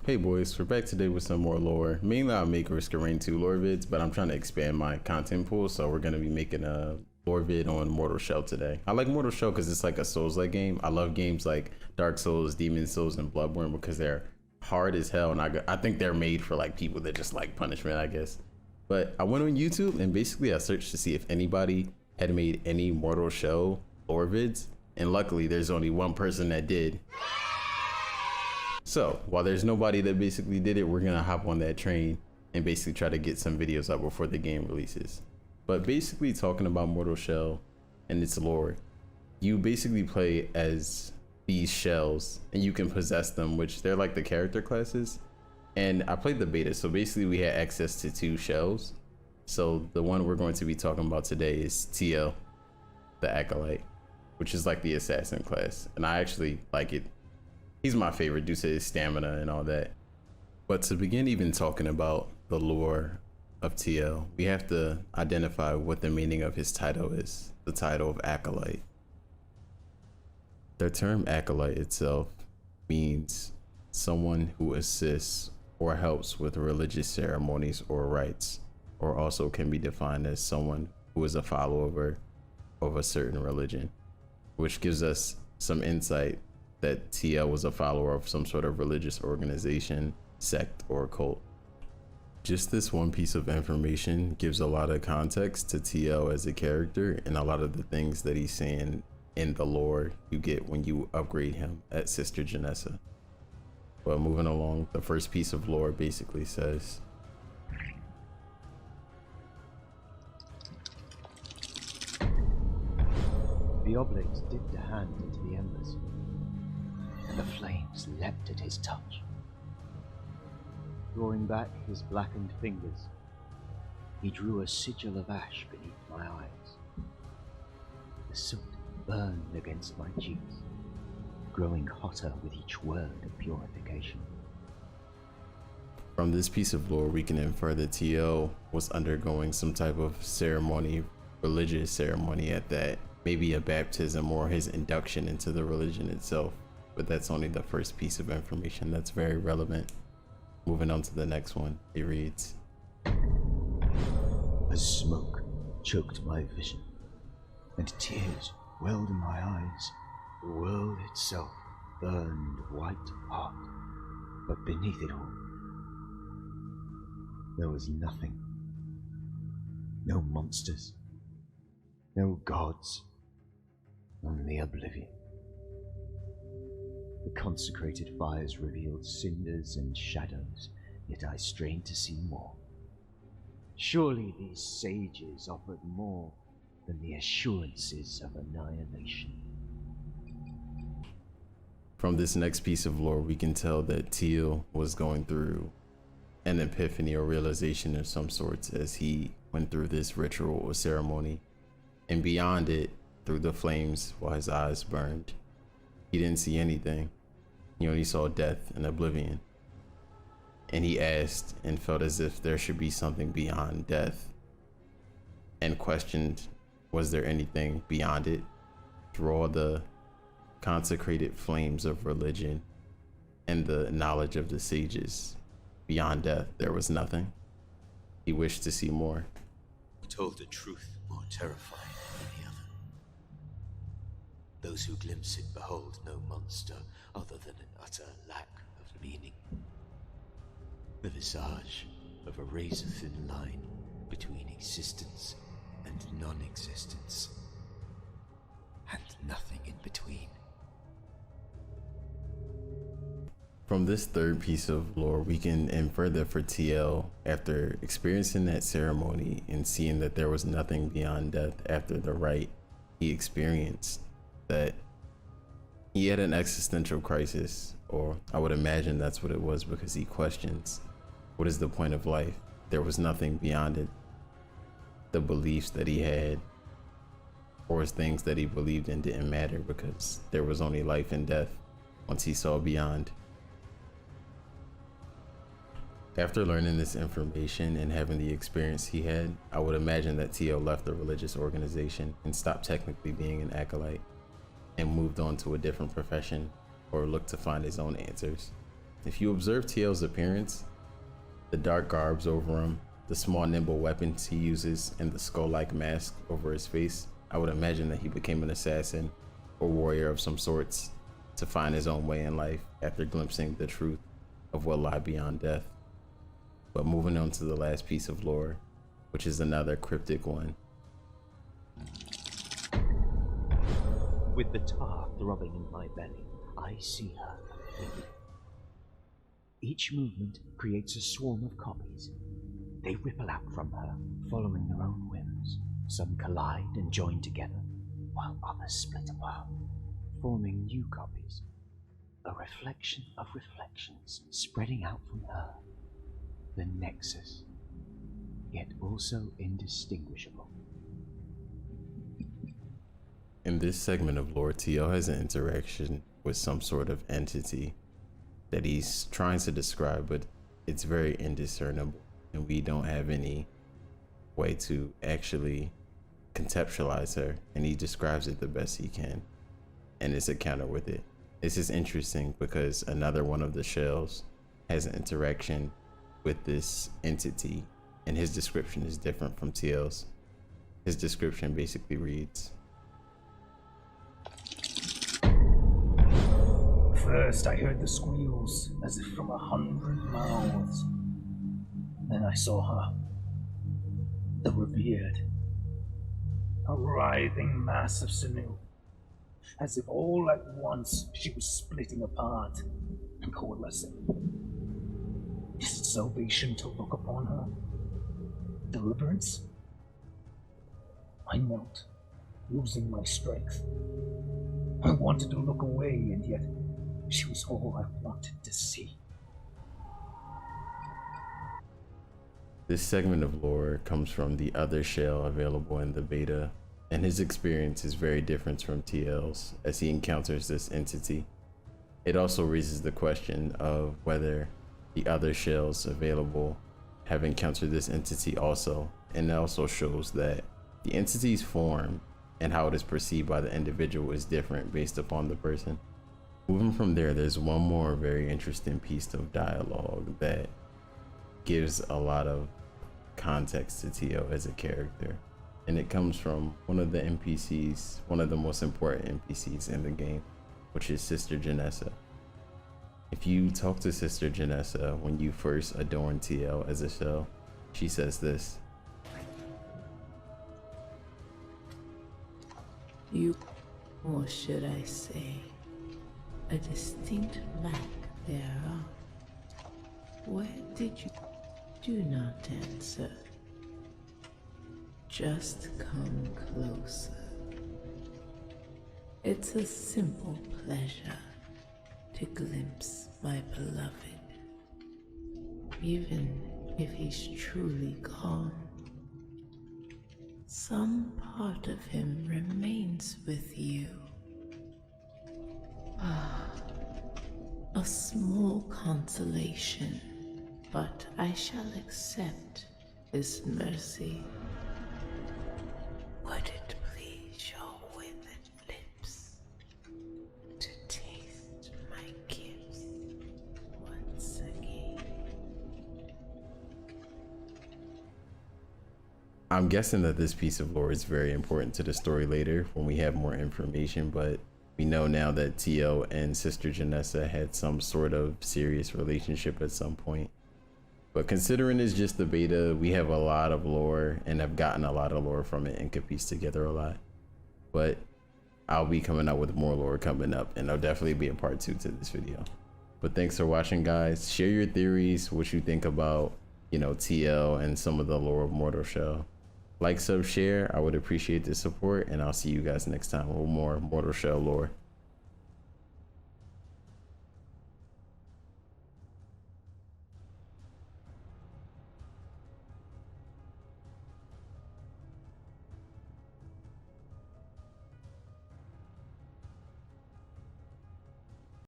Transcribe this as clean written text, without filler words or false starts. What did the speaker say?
Hey boys, we're back today with some more lore. Mainly I'll make Risk of Rain 2 lore vids, but I'm trying to expand my content pool, so we're going to be making a lore vid on Mortal Shell today. I like Mortal Shell because it's like a Souls-like game. I love games like Dark Souls, Demon Souls, and Bloodborne because they're hard as hell, and I think they're made for like people that just like punishment, I guess. But I went on YouTube and basically I searched to see if anybody had made any Mortal Shell lore vids, and luckily there's only one person that did. So while there's nobody that basically did it, we're gonna hop on that train and basically try to get some videos up before the game releases. But basically talking about Mortal Shell and its lore, you basically play as these shells and you can possess them, which they're like the character classes. And I played the beta, so basically we had access to 2 shells. So the one we're going to be talking about today is Tiel, the Acolyte, which is like the assassin class. And I actually like it. He's my favorite due to his stamina and all that. But to begin even talking about the lore of Tiel, we have to identify what the meaning of his title is, the title of Acolyte. The term Acolyte itself means someone who assists or helps with religious ceremonies or rites, or also can be defined as someone who is a follower of a certain religion, which gives us some insight that Tiel was a follower of some sort of religious organization, sect, or cult. Just this one piece of information gives a lot of context to Tiel as a character and a lot of the things that he's saying in the lore you get when you upgrade him at Sister Genessa. But moving along, the first piece of lore basically says, the Oblate dipped a hand into the embers, and the flames leapt at his touch. Drawing back his blackened fingers, he drew a sigil of ash beneath my eyes. The soot burned against my cheeks, growing hotter with each word of purification. From this piece of lore, we can infer that Tiel was undergoing some type of ceremony, religious ceremony at that, maybe a baptism or his induction into the religion itself. But that's only the first piece of information that's very relevant. Moving on to the next one, it reads, as smoke choked my vision, and tears welled in my eyes, the world itself burned white hot, but beneath it all, there was nothing. No monsters, no gods, only oblivion. The consecrated fires revealed cinders and shadows, yet I strained to see more. Surely these sages offered more than the assurances of annihilation. From this next piece of lore, we can tell that Tiel was going through an epiphany or realization of some sorts as he went through this ritual or ceremony. And beyond it, through the flames while his eyes burned, he didn't see anything. He only saw death and oblivion. And he asked and felt as if there should be something beyond death, and questioned, was there anything beyond it? Through all the consecrated flames of religion and the knowledge of the sages, beyond death, there was nothing. He wished to see more. He told a truth more terrifying than any other. Those who glimpse it behold no monster other than an utter lack of meaning. The visage of a razor-thin line between existence and non-existence, and nothing in between. From this third piece of lore, we can infer that for Tiel, after experiencing that ceremony and seeing that there was nothing beyond death after the rite he experienced, that he had an existential crisis, or I would imagine that's what it was, because he questions, what is the point of life? There was nothing beyond it. The beliefs that he had, or things that he believed in, didn't matter because there was only life and death once he saw beyond. After learning this information and having the experience he had, I would imagine that Tiel left the religious organization and stopped technically being an acolyte and moved on to a different profession or looked to find his own answers. If you observe Tiel's appearance, the dark garbs over him, the small nimble weapons he uses, and the skull-like mask over his face, I would imagine that he became an assassin or warrior of some sorts to find his own way in life after glimpsing the truth of what lie beyond death. But moving on to the last piece of lore, which is another cryptic one. With the tar throbbing in my belly, I see her clearly. Each movement creates a swarm of copies. They ripple out from her, following their own whims. Some collide and join together, while others split apart, forming new copies. A reflection of reflections spreading out from her. The nexus, yet also indistinguishable. In this segment of lore, Tiel has an interaction with some sort of entity that he's trying to describe, but it's very indiscernible, and we don't have any way to actually conceptualize her, and he describes it the best he can, and his encounter with it. This is interesting because another one of the shells has an interaction with this entity, and his description is different from Tiel's. His description basically reads, First I heard the squeals as if from 100 mouths. Then I saw her, the revered, a writhing mass of sinew, as if all at once she was splitting apart and coalescing. Is it salvation to look upon her? Deliverance? I knelt, losing my strength. I wanted to look away, and yet she was all I wanted to see. This segment of lore comes from the other shell available in the beta, and his experience is very different from Tiel's as he encounters this entity. It also raises the question of whether the other shells available have encountered this entity also, and it also shows that the entity's form and how it is perceived by the individual is different based upon the person. Moving from there, there's one more very interesting piece of dialogue that gives a lot of context to Tiel as a character, and it comes from one of the NPCs, one of the most important NPCs in the game, which is Sister Genessa. If you talk to Sister Genessa when you first adorn Tiel as a shell, she says this. You, or should I say, a distinct lack thereof. Where did you? Do not answer. Just come closer. It's a simple pleasure to glimpse my beloved, even if he's truly gone. Some part of him remains with you. A small consolation, but I shall accept this mercy. Would it please your withered lips to taste my gifts once again? I'm guessing that this piece of lore is very important to the story later when we have more information, but we know now that Tiel and Sister Genessa had some sort of serious relationship at some point. But considering it's just the beta, we have a lot of lore and have gotten a lot of lore from it and could piece together a lot. But I'll be coming out with more lore coming up, and there'll definitely be a part 2 to this video. But thanks for watching, guys. Share your theories, what you think about, Tiel and some of the lore of Mortal Shell. Like, sub, share. I would appreciate the support, and I'll see you guys next time with more Mortal Shell lore.